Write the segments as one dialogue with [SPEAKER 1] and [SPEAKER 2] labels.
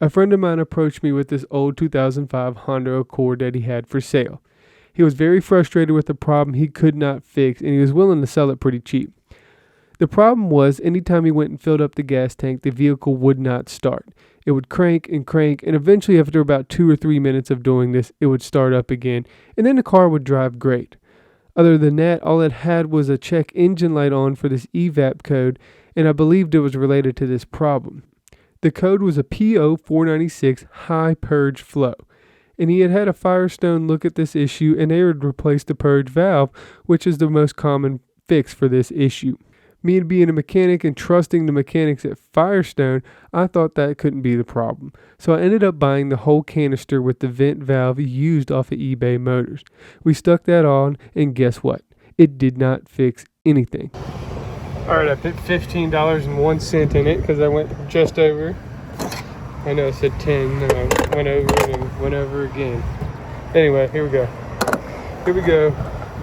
[SPEAKER 1] A friend of mine approached me with this old 2005 Honda Accord that he had for sale. He was very frustrated with the problem he could not fix, and he was willing to sell it pretty cheap. The problem was, anytime he went and filled up the gas tank, the vehicle would not start. It would crank, and eventually, after about 2 or 3 minutes of doing this, it would start up again, and then the car would drive great. Other than that, all it had was a check engine light on for this EVAP code, and I believed it was related to this problem. The code was a P0496 high purge flow, and he had had a Firestone look at this issue, and they would replace the purge valve, which is the most common fix for this issue. Me being a mechanic and trusting the mechanics at Firestone, I thought that couldn't be the problem. So I ended up buying the whole canister with the vent valve used off of eBay Motors. We stuck that on, and guess what? It did not fix anything. Alright, I put $15.01 in it because I went just over. I know I said 10, and I went over it and went over again. Anyway, here we go. Here we go.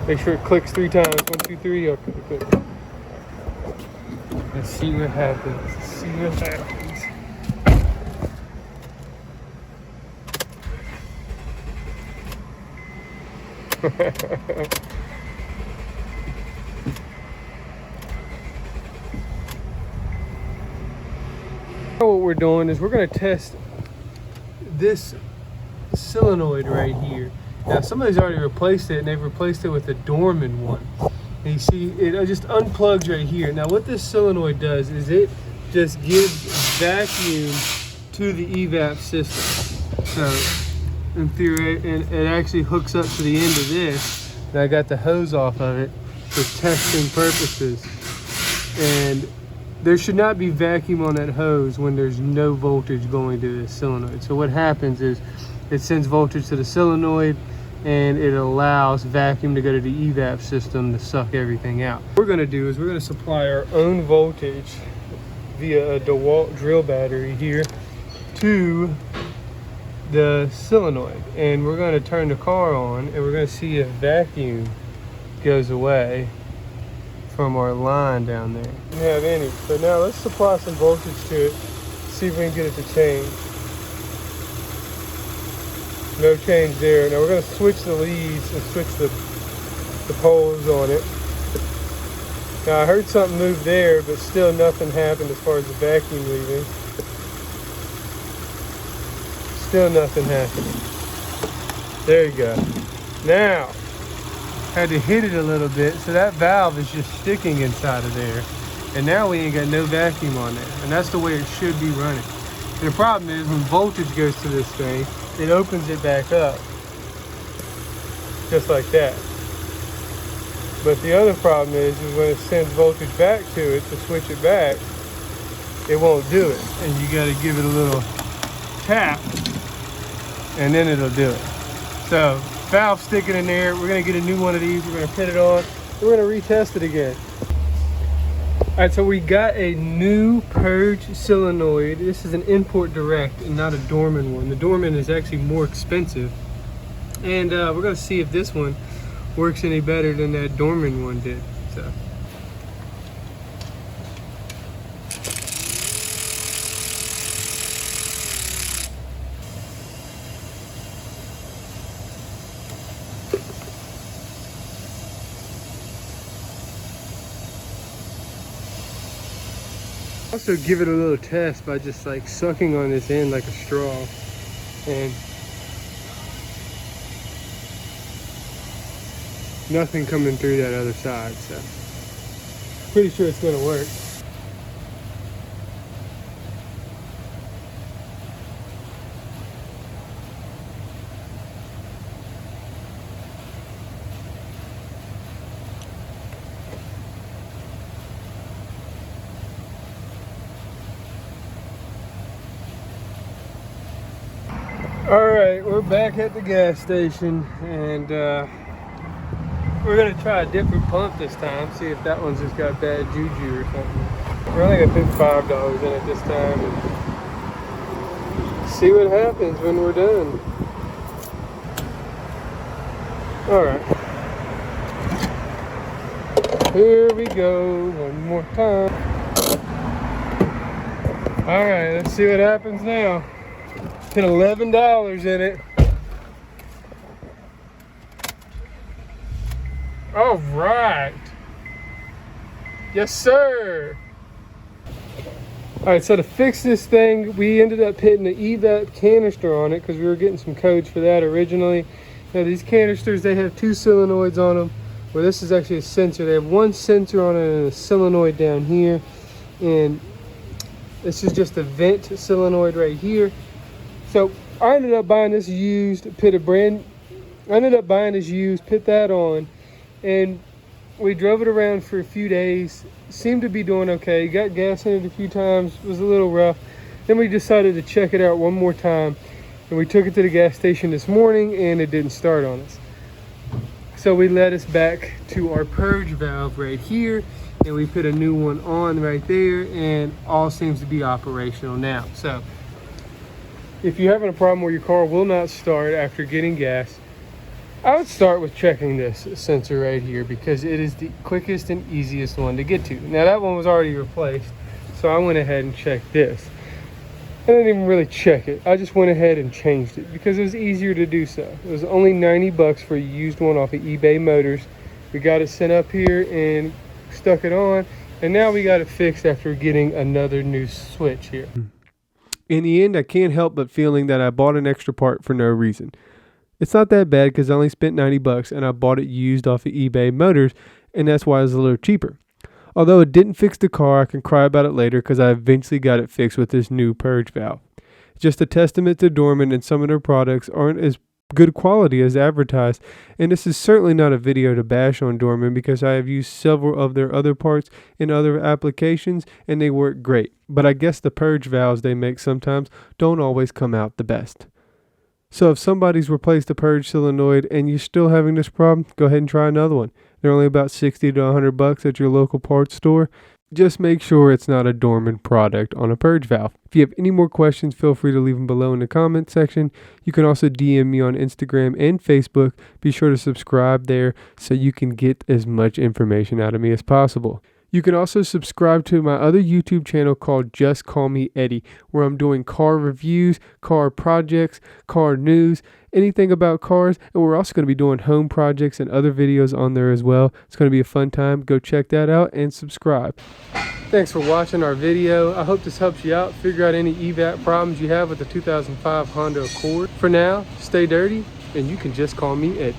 [SPEAKER 1] Make sure it clicks 3 times. 1, 2, 3. Okay, good. Let's see what happens. Let's see what happens. What we're doing is we're going to test this solenoid right here. Now somebody's already replaced it, and they've replaced it with a Dorman one. And you see it just unplugs right here. Now what this solenoid does is it just gives vacuum to the EVAP system. So in theory, and it actually hooks up to the end of this, and I got the hose off of it for testing purposes. And there should not be vacuum on that hose when there's no voltage going to this solenoid. So what happens is it sends voltage to the solenoid, and it allows vacuum to go to the EVAP system to suck everything out. What we're going to do is we're going to supply our own voltage via a DeWalt drill battery here to the solenoid, and we're going to turn the car on, and we're going to see if vacuum goes away from our line down there. We don't have any. So now let's supply some voltage to it, see if we can get it to change. No change there. Now we're going to switch the leads and switch the poles on it. Now I heard something move there, but still nothing happened as far as the vacuum leaving. Still nothing happening. There you go. Now, had to hit it a little bit, so that valve is just sticking inside of there. And now we ain't got no vacuum on there. And that's the way it should be running. And the problem is when voltage goes to this thing, it opens it back up. Just like that. But the other problem is when it sends voltage back to it to switch it back, it won't do it. And you gotta give it a little tap, and then it'll do it. So, valve sticking in there. We're gonna get a new one of these. We're gonna put it on. We're gonna retest it again. All right, so we got a new purge solenoid. This is an import direct and not a Dorman one. The Dorman is actually more expensive. And we're gonna see if this one works any better than that Dorman one did. So. Also give it a little test by just like sucking on this end like a straw, and nothing coming through that other side, so pretty sure it's gonna work. All right, we're back at the gas station, and we're gonna try a different pump this time, see if that one's just got bad juju or something. We're only gonna put $5 in it this time and see what happens when we're done. All right, here we go one more time. All right, let's see what happens now. Put $11 in it. All right. Yes, sir. All right, so to fix this thing, we ended up hitting the EVAP canister on it because we were getting some codes for that originally. Now these canisters, they have 2 solenoids on them, where this is actually a sensor. They have 1 sensor on it and a solenoid down here. And this is just a vent solenoid right here. So I ended up buying this used, put that on, and we drove it around for a few days. Seemed to be doing okay. Got gas in it a few times. Was a little rough. Then we decided to check it out one more time, and we took it to the gas station this morning, and it didn't start on us. So we led us back to our purge valve right here, and we put a new one on right there, and all seems to be operational now. So if you're having a problem where your car will not start after getting gas, I would start with checking this sensor right here because it is the quickest and easiest one to get to. Now that one was already replaced, so I went ahead and checked this. I didn't even really check it. I just went ahead and changed it because it was easier to do so. It was only 90 bucks for a used one off of eBay Motors. We got it sent up here and stuck it on, and now we got it fixed after getting another new switch here. In the end, I can't help but feeling that I bought an extra part for no reason. It's not that bad because I only spent 90 bucks and I bought it used off of eBay Motors, and that's why it was a little cheaper. Although it didn't fix the car, I can cry about it later because I eventually got it fixed with this new purge valve. Just a testament to Dorman, and some of their products aren't as good quality as advertised, and this is certainly not a video to bash on Dorman because I have used several of their other parts in other applications and they work great, but I guess the purge valves they make sometimes don't always come out the best. So if somebody's replaced the purge solenoid and you're still having this problem, go ahead and try another one. They're only about 60 to 100 bucks at your local parts store. Just make sure it's not a Dorman product on a purge valve. If you have any more questions, feel free to leave them below in the comment section. You can also DM me on Instagram and Facebook. Be sure to subscribe there so you can get as much information out of me as possible. You can also subscribe to my other YouTube channel called Just Call Me Eddie, where I'm doing car reviews, car projects, car news, anything about cars, and we're also going to be doing home projects and other videos on there as well. It's going to be a fun time. Go check that out and subscribe. Thanks for watching our video. I hope this helps you out. Figure out any EVAP problems you have with the 2005 Honda Accord. For now, stay dirty, and you can just call me Eddie.